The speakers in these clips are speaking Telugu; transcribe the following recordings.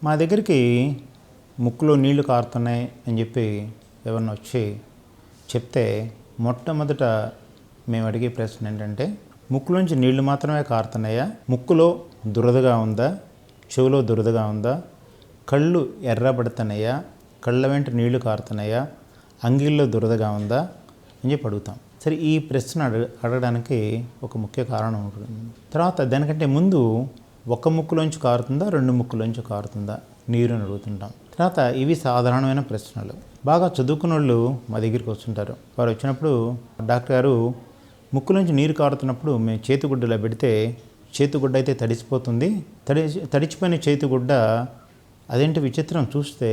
మా దగ్గరికి ముక్కులో నీళ్లు కారుతున్నాయి అని చెప్పి ఎవరన్నా వచ్చి చెప్తే మొట్టమొదట మేము అడిగే ప్రశ్న ఏంటంటే, ముక్కులోంచి నీళ్లు మాత్రమే కారుతున్నాయా, ముక్కులో దురదగా ఉందా, చెవిలో దురదగా ఉందా, కళ్ళు ఎర్రబడుతున్నాయా, కళ్ళ వెంట నీళ్లు కారుతున్నాయా, అంగిల్లో దురదగా ఉందా అని చెప్పి అడుగుతాం. సరే, ఈ ప్రశ్న అడగడానికి ఒక ముఖ్య కారణం ఉంటుంది. తర్వాత దానికంటే ముందు ఒక ముక్కులోంచి కారుతుందా, రెండు ముక్కులోంచి కారుతుందా నీరు అని అడుగుతుంటాం. తర్వాత ఇవి సాధారణమైన ప్రశ్నలు. బాగా చదువుకున్న వాళ్ళు మా దగ్గరికి వస్తుంటారు. వారు వచ్చినప్పుడు, డాక్టర్ గారు ముక్కులోంచి నీరు కారుతున్నప్పుడు మేము చేతిగుడ్డలా పెడితే చేతిగుడ్డ అయితే తడిసిపోతుంది, తడిచిపోయిన చేతిగుడ్డ అదేంటి విచిత్రం, చూస్తే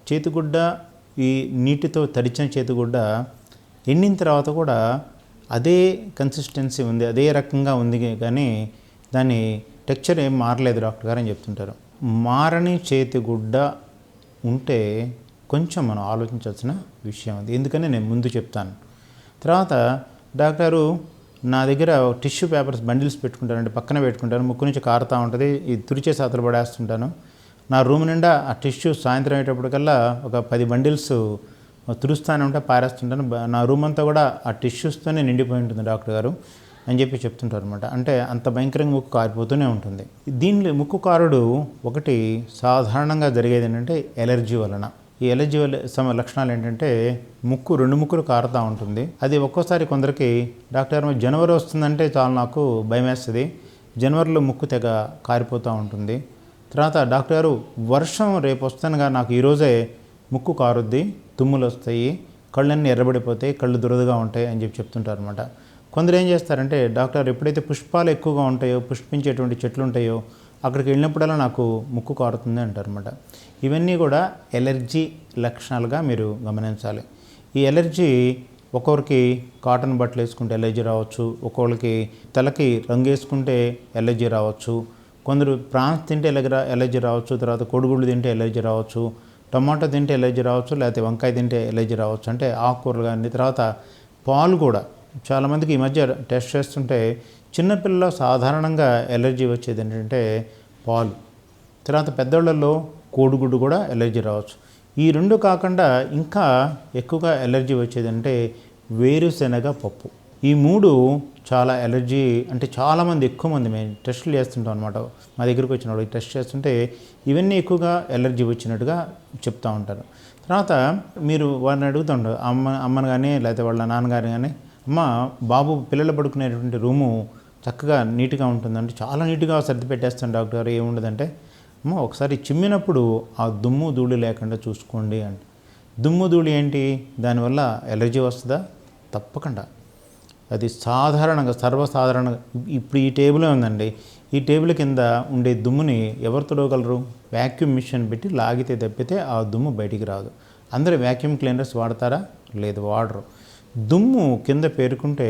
చేతిగుడ్డ ఈ నీటితో తడిచిన చేతిగుడ్డ ఎండిన తర్వాత కూడా అదే కన్సిస్టెన్సీ ఉంది, అదే రకంగా ఉంది, కానీ దాని టెక్స్చర్ ఏం మారలేదు డాక్టర్ గారు అని చెప్తుంటారు. మారని చేతిగుడ్డ ఉంటే కొంచెం మనం ఆలోచించాల్సిన విషయం అది, ఎందుకని నేను ముందు చెప్తాను. తర్వాత డాక్టరు నా దగ్గర టిష్యూ పేపర్స్ బండిల్స్ పెట్టుకుంటానండి, పక్కన పెట్టుకుంటాను, ముక్కు నుంచి కారుతూ ఉంటుంది, ఇది తుడిచేసి అతలు పడేస్తుంటాను. నా రూమ్ నిండా ఆ టిష్యూ సాయంత్రం అయ్యేటప్పటికల్లా ఒక 10 బండిల్స్ తుడుస్తానే ఉంటే పారేస్తుంటాను. నా రూమ్ అంతా కూడా ఆ టిష్యూస్తోనే నిండిపోయి ఉంటుంది డాక్టర్ గారు అని చెప్పి చెప్తుంటారు అనమాట. అంటే అంత భయంకరంగా ముక్కు కారిపోతూనే ఉంటుంది. దీనిలో ముక్కు కారుడు ఒకటి సాధారణంగా జరిగేది ఏంటంటే ఎలర్జీ వలన. ఈ ఎలర్జీ వల్ల లక్షణాలు ఏంటంటే, రెండు ముక్కులు కారుతూ ఉంటుంది. అది ఒక్కోసారి కొందరికి డాక్టర్ గారు జనవరి వస్తుందంటే చాలా నాకు భయం వేస్తుంది, జనవరిలో ముక్కు తెగ కారిపోతూ ఉంటుంది. తర్వాత డాక్టర్ గారు వర్షం రేపు వస్తానుగా నాకు ఈరోజే ముక్కు కారుద్ది, తుమ్ములు వస్తాయి, కళ్ళన్నీ ఎర్రబడిపోతాయి, కళ్ళు దురదగా ఉంటాయి అని చెప్పి చెప్తుంటారు అనమాట. కొందరు ఏం చేస్తారంటే, డాక్టర్ ఎప్పుడైతే పుష్పాలు ఎక్కువగా ఉంటాయో, పుష్పించేటువంటి చెట్లు ఉంటాయో అక్కడికి వెళ్ళినప్పుడల్లా నాకు ముక్కు కారుతుంది అంటారు అనమాట. ఇవన్నీ కూడా ఎలర్జీ లక్షణాలుగా మీరు గమనించాలి. ఈ ఎలర్జీ ఒక్కొక్కరికి కాటన్ బట్టలు వేసుకుంటే ఎలర్జీ రావచ్చు, ఒక్కొక్కరికి తలకి రంగు వేసుకుంటే ఎలర్జీ రావచ్చు, కొందరు ప్రాన్స్ తింటే ఎలర్జీ రావచ్చు, తర్వాత కోడిగుడ్లు తింటే ఎలర్జీ రావచ్చు, టమాటో తింటే ఎలర్జీ రావచ్చు, లేకపోతే వంకాయ తింటే ఎలర్జీ రావచ్చు, అంటే ఆకుకూరలు కానీ. తర్వాత పాలు కూడా చాలామందికి ఈ మధ్య టెస్ట్ చేస్తుంటే చిన్నపిల్లల్లో సాధారణంగా ఎలర్జీ వచ్చేది ఏంటంటే పాలు. తర్వాత పెద్దవాళ్ళల్లో కోడిగుడ్డు కూడా ఎలర్జీ రావచ్చు. ఈ రెండు కాకుండా ఇంకా ఎక్కువగా ఎలర్జీ వచ్చేది అంటే వేరుశెనగ పప్పు. ఈ మూడు చాలా ఎలర్జీ, అంటే చాలామంది ఎక్కువ మంది మేము టెస్టులు చేస్తుంటాం అనమాట. మా దగ్గరికి వచ్చిన వాళ్ళు టెస్ట్ చేస్తుంటే ఇవన్నీ ఎక్కువగా ఎలర్జీ వచ్చినట్టుగా చెప్తూ ఉంటారు. తర్వాత మీరు వారిని అడుగుతుంటారు, అమ్మని కానీ లేకపోతే వాళ్ళ నాన్నగారిని కానీ, అమ్మ బాబు పిల్లలు పడుకునేటువంటి రూము చక్కగా నీట్గా ఉంటుందంటే, చాలా నీట్గా సర్ది పెట్టేస్తాను డాక్టర్ గారు, ఏముండదంటే, అమ్మ ఒకసారి చిమ్మినప్పుడు ఆ దుమ్ము ధూళి లేకుండా చూసుకోండి అంటే. దుమ్ము ధూళి ఏంటి, దానివల్ల ఎలర్జీ వస్తుందా? తప్పకుండా. అది సాధారణంగా సర్వసాధారణంగా ఇప్పుడు ఈ టేబులే ఉందండి, ఈ టేబుల్ కింద ఉండే దుమ్ముని ఎవరు తుడవగలరు? వ్యాక్యూమ్ మిషన్ పెట్టి లాగితే తప్పితే ఆ దుమ్ము బయటికి రాదు. అందరూ వ్యాక్యూమ్ క్లీనర్స్ వాడతారా? లేదు, వాడరు. దుమ్ము కింద పేరుకుంటే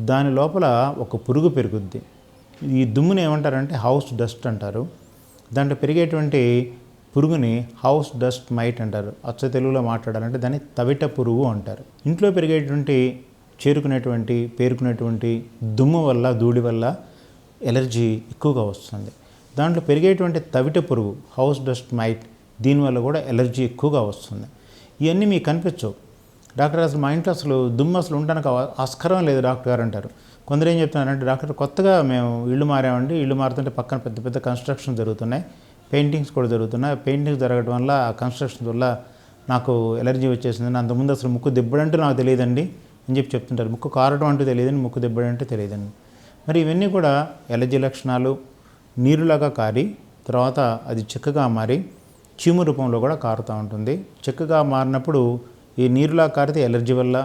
దాని లోపల ఒక పురుగు పెరుగుద్ది. ఈ దుమ్ముని ఏమంటారంటే హౌస్ డస్ట్ అంటారు. దాంట్లో పెరిగేటువంటి పురుగుని హౌస్ డస్ట్ మైట్ అంటారు. అచ్చ తెలుగులో మాట్లాడాలంటే దాన్ని తవిట పురుగు అంటారు. ఇంట్లో పెరిగేటువంటి పేరుకునేటువంటి దుమ్ము వల్ల, ధూళి వల్ల ఎలర్జీ ఎక్కువగా వస్తుంది. దాంట్లో పెరిగేటువంటి తవిట పురుగు హౌస్ డస్ట్ మైట్, దీనివల్ల కూడా ఎలర్జీ ఎక్కువగా వస్తుంది. ఇవన్నీ మీకు కనిపించవు. డాక్టర్ అసలు మా ఇంట్లో అసలు దుమ్ము అసలు ఉండడానికి ఆస్కారం లేదు డాక్టర్ గారు అంటారు. కొందరు ఏం చెప్తున్నారంటే, డాక్టర్ కొత్తగా మేము ఇల్లు మారామండి, ఇల్లు మారుతుంటే పక్కన పెద్ద పెద్ద కన్స్ట్రక్షన్ జరుగుతున్నాయి, పెయింటింగ్స్ కూడా జరుగుతున్నాయి, పెయింటింగ్స్ జరగడం వల్ల ఆ కన్స్ట్రక్షన్ వల్ల నాకు ఎలర్జీ వచ్చేసింది, అంతకుముందు అసలు ముక్కు దిబ్బడంటూ నాకు తెలియదండి అని చెప్పి చెప్తుంటారు. ముక్కు కారడం అంటూ తెలియదండి, ముక్కు దిబ్బడంటే తెలియదండి. మరి ఇవన్నీ కూడా ఎలర్జీ లక్షణాలు. నీరులాగా కారి తర్వాత అది చిక్కగా మారి చీము రూపంలో కూడా కారుతూ ఉంటుంది. చిక్కగా మారినప్పుడు ఈ నీరులా కారితే ఎలర్జీ వల్ల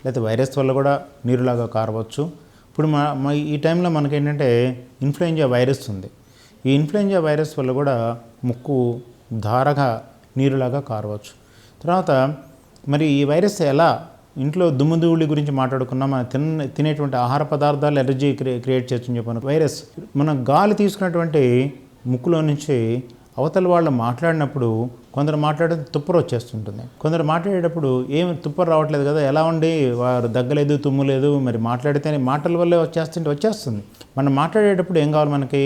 లేకపోతే వైరస్ వల్ల కూడా నీరులాగా కారవచ్చు. ఇప్పుడు ఈ టైంలో మనకేంటంటే ఇన్ఫ్లుయెంజా వైరస్ ఉంది. ఈ ఇన్ఫ్లుయెంజా వైరస్ వల్ల కూడా ముక్కు ధారగా నీరులాగా కారవచ్చు. తర్వాత మరి ఈ వైరస్ ఎలా, ఇంట్లో దుమ్ము ధూళి గురించి మాట్లాడుకున్నాం, మనం తినేటువంటి ఆహార పదార్థాలు ఎలర్జీ క్రియేట్ చేయొచ్చని చెప్పాను. వైరస్ మనం గాలి తీసుకున్నటువంటి ముక్కులో నుంచి అవతల వాళ్ళు మాట్లాడినప్పుడు కొందరు మాట్లాడితే తుప్పరు వచ్చేస్తుంటుంది. కొందరు మాట్లాడేటప్పుడు ఏమి తుప్పరు రావట్లేదు కదా, ఎలా ఉండి వారు దగ్గలేదు, తుమ్ము లేదు, మరి మాట్లాడితేనే మాటల వల్లే వచ్చేస్తుంది. మనం మాట్లాడేటప్పుడు ఏం కావాలి, మనకి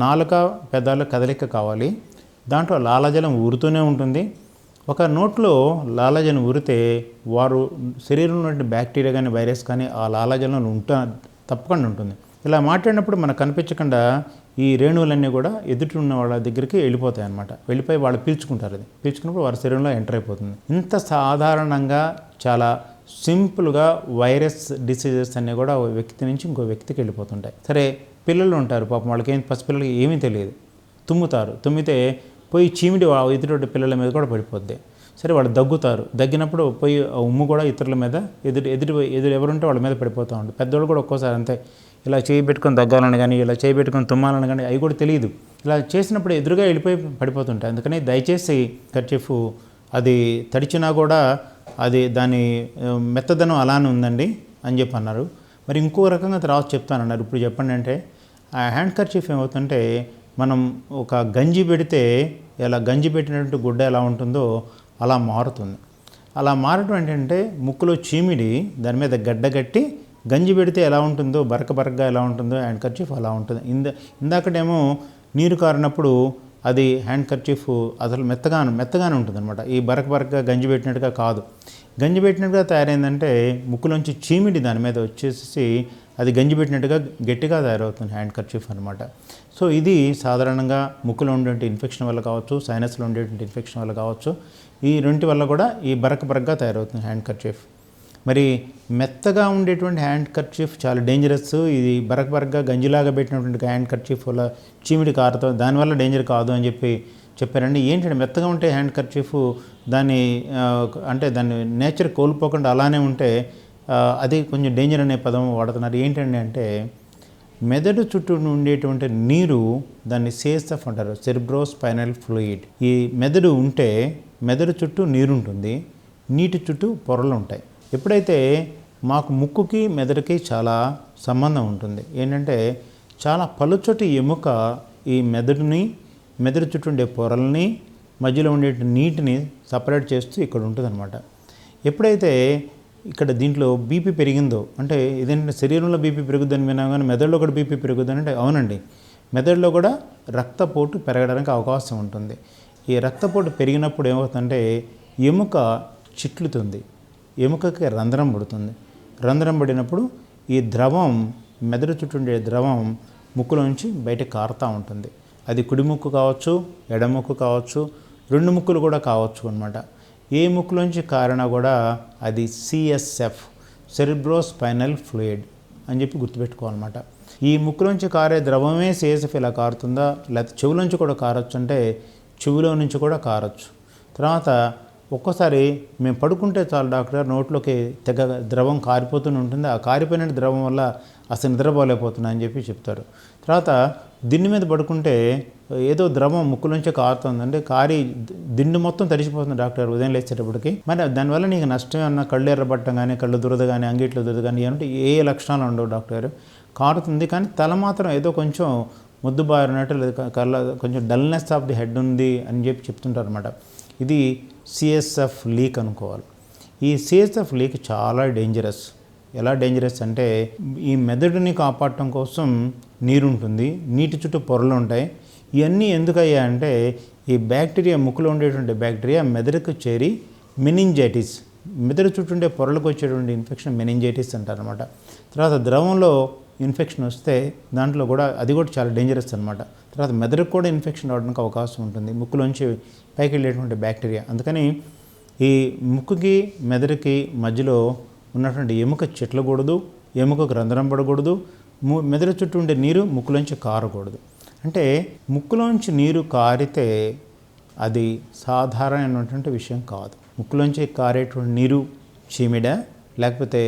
నాలుక పెదాల కదలిక కావాలి, దాంట్లో లాలాజలం ఊరుతూనే ఉంటుంది. ఒక నోట్లో లాలాజలం ఊరితే వారు శరీరంలో ఉన్న బ్యాక్టీరియా కానీ వైరస్ కానీ ఆ లాలాజలంలో తప్పకుండా ఉంటుంది. ఇలా మాట్లాడినప్పుడు మనకు కనిపించకుండా ఈ రేణువులన్నీ కూడా ఎదుటి ఉన్న వాళ్ళ దగ్గరికి వెళ్ళిపోతాయి అన్నమాట. వెళ్ళిపోయి వాళ్ళు పీల్చుకుంటారు. అది పీల్చుకున్నప్పుడు వారి శరీరంలో ఎంటర్ అయిపోతుంది. ఇంత సాధారణంగా చాలా సింపుల్గా వైరస్ డిసీజెస్ అన్నీ కూడా ఒక వ్యక్తి నుంచి ఇంకో వ్యక్తికి వెళ్ళిపోతుంటాయి. సరే, పిల్లలు ఉంటారు పాపం, వాళ్ళకి పసిపిల్లలకి ఏమీ తెలియదు, తుమ్ముతారు, తుమ్మితే పోయి చీమిడి ఎదుటి పిల్లల మీద కూడా పడిపోద్ది. సరే, వాళ్ళు దగ్గుతారు, దగ్గినప్పుడు పోయి ఉమ్ము కూడా ఇతరుల మీద ఎదురు ఎవరుంటే వాళ్ళ మీద పడిపోతూ ఉంటుంది. పెద్దవాళ్ళు కూడా ఒక్కోసారి అంతే, ఇలా చేయి పెట్టుకొని దగ్గాలని కానీ ఇలా చేయి పెట్టుకొని తుమ్మాలని కానీ అవి కూడా తెలియదు. ఇలా చేసినప్పుడు ఎదురుగా వెళ్ళిపోయి పడిపోతుంటాయి. అందుకని దయచేసి కర్చీఫ్ అది తడిచినా కూడా అది దాని మెత్తదనం అలానే ఉందండి అని చెప్పి అన్నారు. మరి ఇంకో రకంగా తర్వాత చెప్తానన్నారు. ఇప్పుడు చెప్పండి అంటే, ఆ హ్యాండ్ కర్చీఫ్ ఏమవుతుందంటే, మనం ఒక గంజి పెడితే ఎలా గంజి పెట్టినటువంటి గుడ్డ ఎలా ఉంటుందో అలా మారుతుంది. అలా మారటం ఏంటంటే, ముక్కులో చీమిడి దాని మీద గడ్డగట్టి గంజి పెడితే ఎలా ఉంటుందో బరకగా ఎలా ఉంటుందో హ్యాండ్ కర్చీఫ్ అలా ఉంటుంది. ఇందాకటేమో నీరు కారినప్పుడు అది హ్యాండ్ కర్చీఫ్ అసలు మెత్తగానే ఉంటుంది అనమాట. ఈ బరకగా గంజి పెట్టినట్టుగా కాదు. గంజి పెట్టినట్టుగా తయారైందంటే ముక్కులోంచి చీమిడి దాని మీద వచ్చేసి అది గంజి పెట్టినట్టుగా గట్టిగా తయారవుతుంది హ్యాండ్ కర్చీఫ్ అనమాట. సో ఇది సాధారణంగా ముక్కులో ఉండేటువంటి ఇన్ఫెక్షన్ వల్ల కావచ్చు, సైనస్లో ఉండేటువంటి ఇన్ఫెక్షన్ వల్ల కావచ్చు, ఈ రెంటి వల్ల కూడా ఈ బరకగా తయారవుతుంది హ్యాండ్ కర్చీఫ్. మరి మెత్తగా ఉండేటువంటి హ్యాండ్ కర్చీఫ్ చాలా డేంజరస్. ఇది బరకగా గంజిలాగా పెట్టినటువంటి హ్యాండ్ కర్చీఫ్ వల్ల చీమిడి కారుతో దానివల్ల డేంజర్ కాదు అని చెప్పారండి. ఏంటంటే మెత్తగా ఉంటే హ్యాండ్ కర్చీఫ్ దాని నేచర్ కోల్పోకుండా అలానే ఉంటే అది కొంచెం డేంజర్ అనే పదం వాడుతున్నారు. ఏంటండి అంటే, మెదడు చుట్టూ ఉండేటువంటి నీరు దాన్ని CSF అంటారు, సెరిబ్రో స్పైనల్ ఫ్లూయిడ్. ఈ మెదడు ఉంటే మెదడు చుట్టూ నీరు ఉంటుంది, నీటి చుట్టూ పొరలు ఉంటాయి. ఎప్పుడైతే మాకు ముక్కుకి మెదడుకి చాలా సంబంధం ఉంటుంది. ఏంటంటే, చాలా పలుచటి ఎముక ఈ మెదడు చుట్టూ ఉండే పొరల్ని మధ్యలో ఉండే నీటిని సపరేట్ చేస్తూ ఇక్కడ ఉంటుంది అనమాట. ఎప్పుడైతే ఇక్కడ దీంట్లో బీపీ పెరిగిందో, అంటే ఇదేంటంటే శరీరంలో బీపీ పెరుగుద్దని విన్నాం కానీ మెదడులో కూడా బీపీ పెరుగుద్దని అంటే అవునండి, మెదడులో కూడా రక్తపోటు పెరగడానికి అవకాశం ఉంటుంది. ఈ రక్తపోటు పెరిగినప్పుడు ఏమవుతుందంటే ఎముక చిట్లుతుంది, ఎముకకి రంధ్రం పడుతుంది. రంధ్రం పడినప్పుడు ఈ ద్రవం మెదడు చుట్టూ ఉండే ద్రవం ముక్కులోంచి బయటకు కారుతూ ఉంటుంది. అది కుడి ముక్కు కావచ్చు, ఎడమ ముక్కు కావచ్చు, రెండు ముక్కులు కూడా కావచ్చు అనమాట. ఏ ముక్కులోంచి కారినా కూడా అది CSF, సెరిబ్రో స్పైనల్ ఫ్లూయిడ్ అని చెప్పి గుర్తుపెట్టుకోవాలన్నమాట. ఈ ముక్కులోంచి కారే ద్రవమే CSF ఇలా కారుతుందా, లేకపోతే చెవులోంచి కూడా కారొచ్చు అంటే చెవులో నుంచి కూడా కారొచ్చు. తర్వాత ఒక్కోసారి మేము పడుకుంటే చాలు డాక్టర్ నోట్లోకి తెగ ద్రవం కారిపోతూనే ఉంటుంది, ఆ కారిపోయిన ద్రవం వల్ల అసలు నిద్రపోలేకపోతున్నా అని చెప్పి చెప్తారు. తర్వాత దిండు మీద పడుకుంటే ఏదో ద్రవం ముక్కులోంచి కారుతుందంటే కారి దిండు మొత్తం తడిసిపోతుంది డాక్టర్ ఉదయం లేచేటప్పటికి. మరి దానివల్ల నీకు నష్టం ఏమన్నా, కళ్ళు ఎర్రబట్టం కానీ, కళ్ళు దురద కానీ, అంగిట్లో దురద కానీ ఏమంటే ఏ లక్షణాలు ఉండవు డాక్టర్. కారుతుంది కానీ తల మాత్రం ఏదో కొంచెం ముద్దుబారినట్టు లేదా కళ్ళ కొంచెం డల్నెస్ ఆఫ్ ది హెడ్ ఉంది అని చెప్తుంటారు అనమాట. ఇది CSF లీక్ అనుకోవాలి. ఈ CSF లీక్ చాలా డేంజరస్. ఎలా డేంజరస్ అంటే, ఈ మెదడుని కాపాడటం కోసం నీరు ఉంటుంది, నీటి చుట్టూ పొరలు ఉంటాయి. ఇవన్నీ ఎందుకయ్యా అంటే, ఈ బ్యాక్టీరియా ముక్కులో ఉండేటువంటి బ్యాక్టీరియా మెదడుకు చేరి మెనింజైటిస్, మెదడు చుట్టూ ఉండే పొరలకు వచ్చేటువంటి ఇన్ఫెక్షన్ మెనింజైటిస్ అంటారనమాట. తర్వాత ద్రవంలో ఇన్ఫెక్షన్ వస్తే దాంట్లో కూడా అది కూడా చాలా డేంజరస్ అనమాట. తర్వాత మెదడుకు కూడా ఇన్ఫెక్షన్ రావడానికి అవకాశం ఉంటుంది, ముక్కులోంచి పైకి వెళ్ళేటువంటి బ్యాక్టీరియా. అందుకని ఈ ముక్కుకి మెదడుకి మధ్యలో ఉన్నటువంటి ఎముక చెట్లకూడదు, ఎముకకు రంధ్రం పడకూడదు, మెదడు చుట్టూ ఉండే నీరు ముక్కులోంచి కారకూడదు. అంటే ముక్కులోంచి నీరు కారితే అది సాధారణమైనటువంటి విషయం కాదు. ముక్కులోంచి కారేటువంటి నీరు చీమిడ, లేకపోతే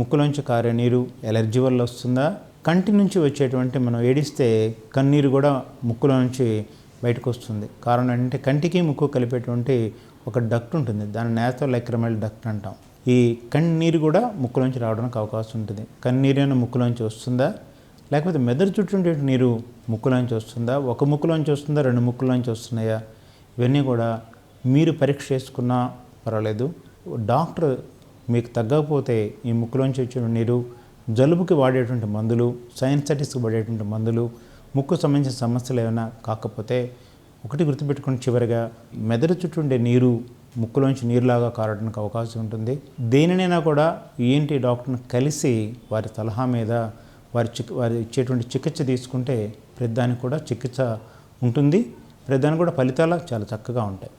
ముక్కులోంచి కారే నీరు ఎలర్జీ వల్ల వస్తుందా, కంటి నుంచి వచ్చేటువంటి మనం ఏడిస్తే కన్నీరు కూడా ముక్కులో నుంచి బయటకు వస్తుంది. కారణం ఏంటంటే కంటికి ముక్కు కలిపేటువంటి ఒక డక్ట్ ఉంటుంది, దాని నేసోలైక్రమల్ డక్ట్ అంటాం. ఈ కన్నీరు కూడా ముక్కులోంచి రావడానికి అవకాశం ఉంటుంది. కన్నీరైనా ముక్కులోంచి వస్తుందా, లేకపోతే మెదడు చుట్టూ ఉండే నీరు ముక్కులోంచి వస్తుందా, ఒక ముక్కులోంచి వస్తుందా, రెండు ముక్కులోంచి వస్తున్నాయా, ఇవన్నీ కూడా మీరు పరీక్ష చేసుకున్నా పర్వాలేదు. డాక్టర్ మీకు తగ్గకపోతే ఈ ముక్కులోంచి వచ్చే నీరు, జలుబుకి వాడేటువంటి మందులు, సైనసైటిస్కి వాడేటువంటి మందులు, ముక్కు సంబంధించిన సమస్యలు ఏమైనా కాకపోతే ఒకటి గుర్తుపెట్టుకుని చివరిగా మెదడు చుట్టూ ఉండే నీరు ముక్కులోంచి నీరులాగా కారడానికి అవకాశం ఉంటుంది. దేనినైనా కూడా ఈఎన్టీ డాక్టర్ని కలిసి వారి సలహా మీద వారి ఇచ్చేటువంటి చికిత్స తీసుకుంటే ప్రతిదానికి కూడా చికిత్స ఉంటుంది. ప్రతిదానికి కూడా ఫలితాలు చాలా చక్కగా ఉంటాయి.